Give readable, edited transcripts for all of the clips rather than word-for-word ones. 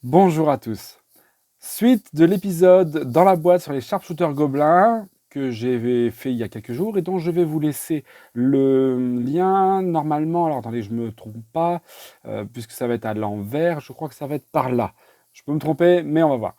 Bonjour à tous. Suite de l'épisode dans la boîte sur les sharpshooters gobelins que j'ai fait il y a quelques jours et dont je vais vous laisser le lien normalement. Alors attendez, je me trompe pas, puisque ça va être à l'envers. Je crois que ça va être par là. Je peux me tromper, mais on va voir.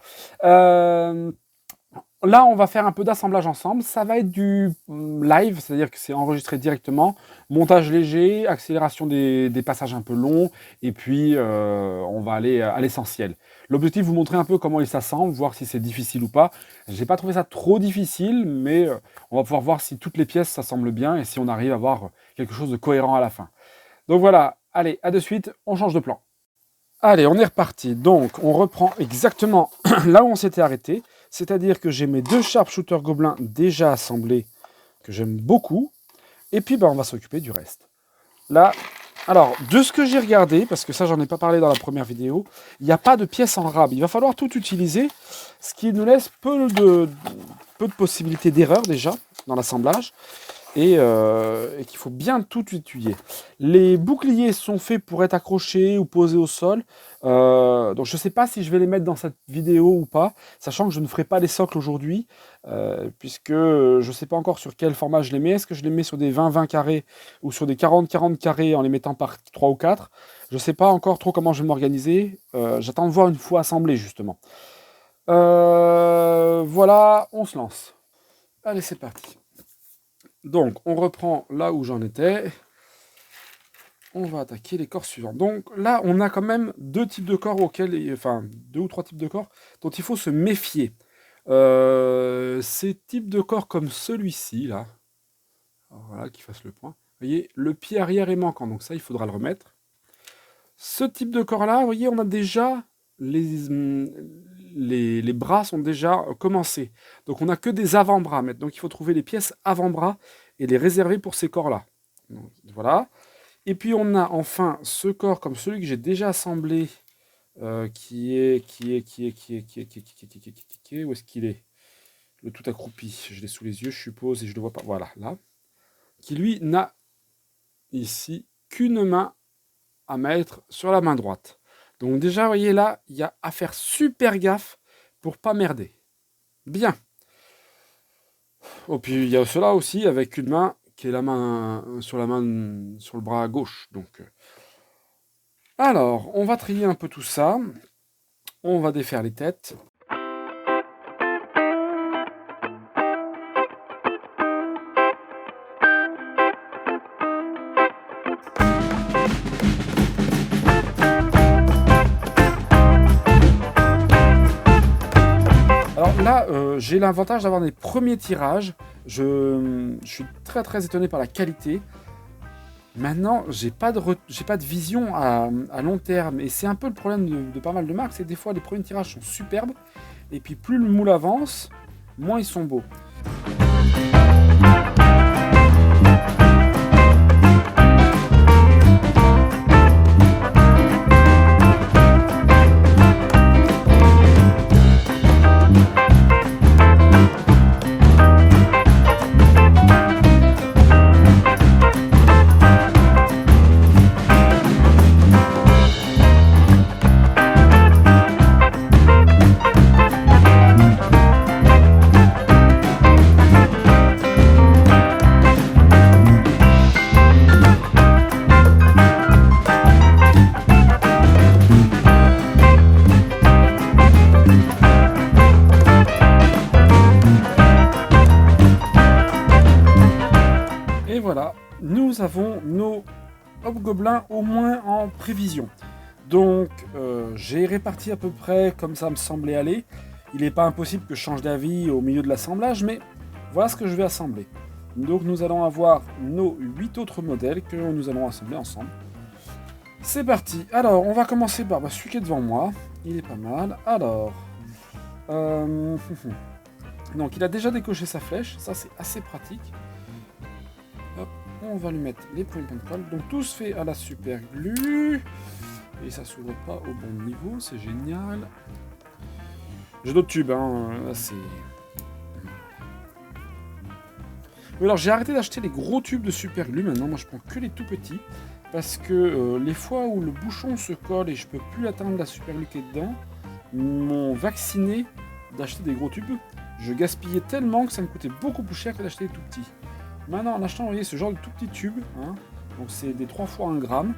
Là, on va faire un peu d'assemblage ensemble. Ça va être du live, c'est-à-dire que c'est enregistré directement. Montage léger, accélération des passages un peu longs, et puis on va aller à l'essentiel. L'objectif, vous montrer un peu comment il s'assemble, voir si c'est difficile ou pas. J'ai pas trouvé ça trop difficile, mais on va pouvoir voir si toutes les pièces s'assemblent bien et si on arrive à avoir quelque chose de cohérent à la fin. Donc voilà, allez, à de suite, on change de plan. Allez, on est reparti. Donc, on reprend exactement là où on s'était arrêté. C'est-à-dire que j'ai mes deux sharpshooters gobelins déjà assemblés, que j'aime beaucoup. Et puis, on va s'occuper du reste. Là, alors, de ce que j'ai regardé, parce que ça, j'en ai pas parlé dans la première vidéo, il n'y a pas de pièces en rab. Il va falloir tout utiliser, ce qui nous laisse peu de possibilités d'erreur déjà dans l'assemblage. Et qu'il faut bien tout étudier. Les boucliers sont faits pour être accrochés ou posés au sol. Donc je ne sais pas si je vais les mettre dans cette vidéo ou pas, sachant que je ne ferai pas les socles aujourd'hui, puisque je ne sais pas encore sur quel format je les mets. Est-ce que je les mets sur des 20-20 carrés ou sur des 40-40 carrés en les mettant par 3 ou 4? Je ne sais pas encore trop comment je vais m'organiser. J'attends de voir une fois assemblé, justement. Voilà, on se lance. Allez, c'est parti. Donc, on reprend là où j'en étais. On va attaquer les corps suivants. Donc là, on a quand même deux types de corps auxquels, enfin, deux ou trois types de corps dont il faut se méfier. Ces types de corps comme celui-ci, là, alors voilà, qu'il fasse le point. Vous voyez, le pied arrière est manquant, donc ça, il faudra le remettre. Ce type de corps-là, vous voyez, on a déjà les bras sont déjà commencés. Donc on n'a que des avant-bras. Donc il faut trouver les pièces avant-bras et les réserver pour ces corps-là. Voilà. Et puis on a enfin ce corps comme celui que j'ai déjà assemblé, qui est, où est-ce qu'il est? Le tout accroupi. Je l'ai sous les yeux, je suppose, et je le vois pas. Voilà, là. Qui lui n'a ici qu'une main à mettre sur la main droite. Donc déjà, vous voyez là, il y a à faire super gaffe pour pas merder. Bien. Oh, puis il y a cela aussi avec une main qui est la main sur le bras gauche. Donc, alors, on va trier un peu tout ça. On va défaire les têtes. Alors là, j'ai l'avantage d'avoir des premiers tirages. Je suis très très étonné par la qualité. Maintenant, j'ai pas de vision à long terme. Et c'est un peu le problème de pas mal de marques, c'est que des fois, les premiers tirages sont superbes. Et puis plus le moule avance, moins ils sont beaux. Et voilà, nous avons nos hobgoblins au moins en prévision. Donc j'ai réparti à peu près comme ça me semblait aller. Il n'est pas impossible que je change d'avis au milieu de l'assemblage, mais voilà ce que je vais assembler. Donc nous allons avoir nos 8 autres modèles que nous allons assembler ensemble. C'est parti. Alors on va commencer par celui qui est devant moi. Il est pas mal. Alors, donc il a déjà décoché sa flèche, ça c'est assez pratique. Hop, on va lui mettre les premiers points de colle. Donc tout se fait à la super glue. Et ça s'ouvre pas au bon niveau, c'est génial. J'ai d'autres tubes, hein. Là c'est... Alors j'ai arrêté d'acheter les gros tubes de super glue maintenant, moi je prends que les tout petits. Parce que les fois où le bouchon se colle et je peux plus atteindre la super glue qui est dedans, m'ont vacciné d'acheter des gros tubes. Je gaspillais tellement que ça me coûtait beaucoup plus cher que d'acheter des tout petits. Maintenant, en achetant, vous voyez, ce genre de tout petits tubes, hein, donc c'est des 3 fois 1 gramme,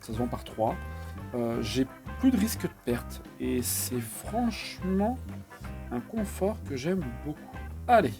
ça se vend par 3, j'ai plus de risque de perte. Et c'est franchement un confort que j'aime beaucoup. Allez.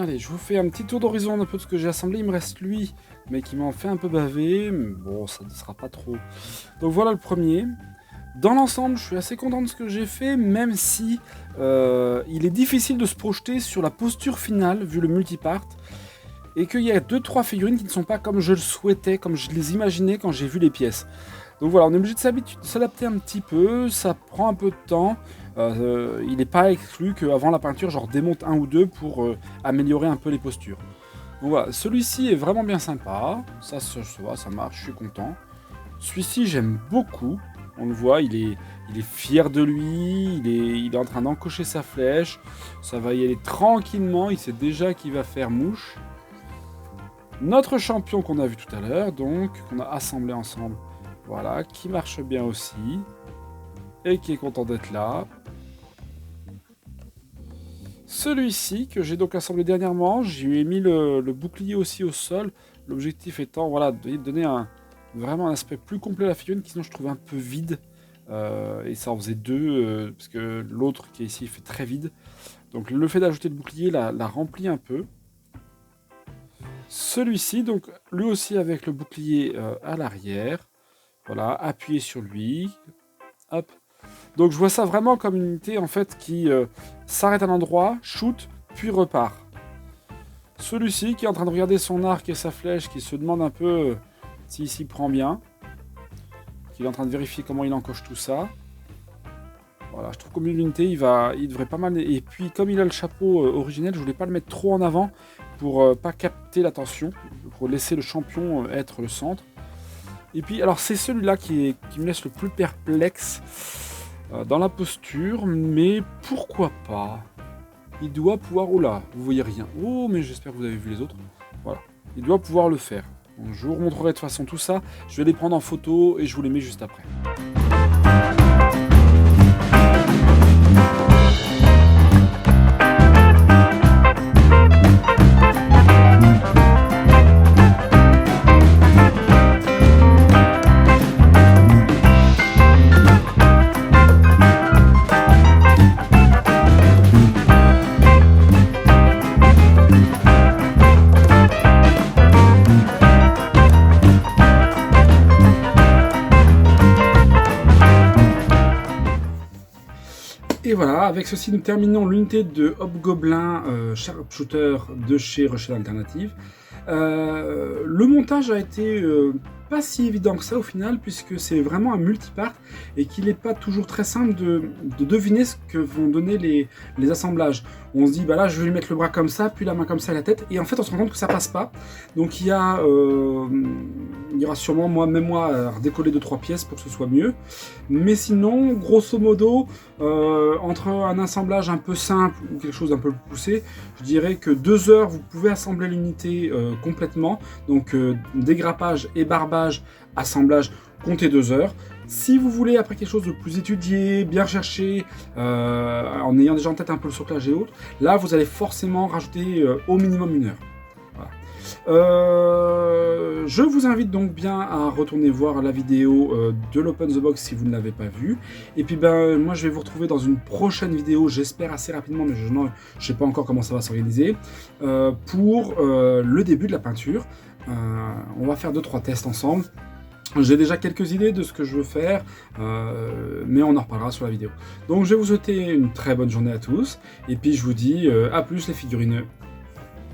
Allez, je vous fais un petit tour d'horizon un peu de ce que j'ai assemblé. Il me reste lui, mais qui m'en fait un peu baver. Mais bon, ça ne sera pas trop. Donc voilà le premier. Dans l'ensemble, je suis assez content de ce que j'ai fait, même si il est difficile de se projeter sur la posture finale, vu le multipart. Et qu'il y a 2-3 figurines qui ne sont pas comme je le souhaitais, comme je les imaginais quand j'ai vu les pièces. Donc voilà, on est obligé de s'adapter un petit peu, ça prend un peu de temps. Il n'est pas exclu qu'avant la peinture, je redémonte un ou deux pour améliorer un peu les postures. Donc voilà, celui-ci est vraiment bien sympa, ça marche, je suis content. Celui-ci, j'aime beaucoup, on le voit, il est fier de lui, il est en train d'encocher sa flèche, ça va y aller tranquillement, il sait déjà qu'il va faire mouche. Notre champion qu'on a vu tout à l'heure, donc, qu'on a assemblé ensemble, voilà, qui marche bien aussi, et qui est content d'être là. Celui-ci que j'ai donc assemblé dernièrement, je lui ai mis le bouclier aussi au sol. L'objectif étant voilà, de donner vraiment un aspect plus complet à la figurine qui sinon je trouvais un peu vide. Et ça en faisait deux, parce que l'autre qui est ici fait très vide. Donc le fait d'ajouter le bouclier la remplit un peu. Celui-ci, donc lui aussi avec le bouclier à l'arrière. Voilà, appuyé sur lui. Hop. Donc je vois ça vraiment comme une unité en fait qui s'arrête à un endroit, shoot, puis repart. Celui-ci qui est en train de regarder son arc et sa flèche, qui se demande un peu s'il s'y prend bien. Qui est en train de vérifier comment il encoche tout ça. Voilà, je trouve qu'au milieu de l'unité, il devrait pas mal... Et puis comme il a le chapeau originel, je voulais pas le mettre trop en avant pour pas capter l'attention, pour laisser le champion être le centre. Et puis, alors c'est celui-là qui me laisse le plus perplexe dans la posture, mais pourquoi pas? Il doit pouvoir... Oh là, vous voyez rien. Oh, mais j'espère que vous avez vu les autres. Voilà, il doit pouvoir le faire. Donc, je vous remontrerai de toute façon tout ça. Je vais les prendre en photo et je vous les mets juste après. Et voilà, avec ceci nous terminons l'unité de Hobgoblin Sharpshooter de chez Russian Alternative. Le montage a été pas si évident que ça au final, puisque c'est vraiment un multipart et qu'il n'est pas toujours très simple de deviner ce que vont donner les assemblages. On se dit, bah là je vais lui mettre le bras comme ça, puis la main comme ça et la tête, et en fait on se rend compte que ça passe pas. Donc il y aura sûrement moi à redécoller 2-3 pièces pour que ce soit mieux. Mais sinon, grosso modo, entre un assemblage un peu simple ou quelque chose d'un peu plus poussé, je dirais que 2 heures vous pouvez assembler l'unité complètement. Donc dégrappage et barbage, assemblage, comptez 2 heures. Si vous voulez après quelque chose de plus étudié, bien recherché, en ayant déjà en tête un peu le soufflage et autres, là vous allez forcément rajouter au minimum 1 heure. Voilà. Je vous invite donc bien à retourner voir la vidéo de l'Open the Box si vous ne l'avez pas vue. Et puis moi je vais vous retrouver dans une prochaine vidéo, j'espère assez rapidement, mais je ne sais pas encore comment ça va s'organiser, pour le début de la peinture. On va faire 2-3 tests ensemble. J'ai déjà quelques idées de ce que je veux faire, mais on en reparlera sur la vidéo. Donc je vais vous souhaiter une très bonne journée à tous, et puis je vous dis à plus les figurineux.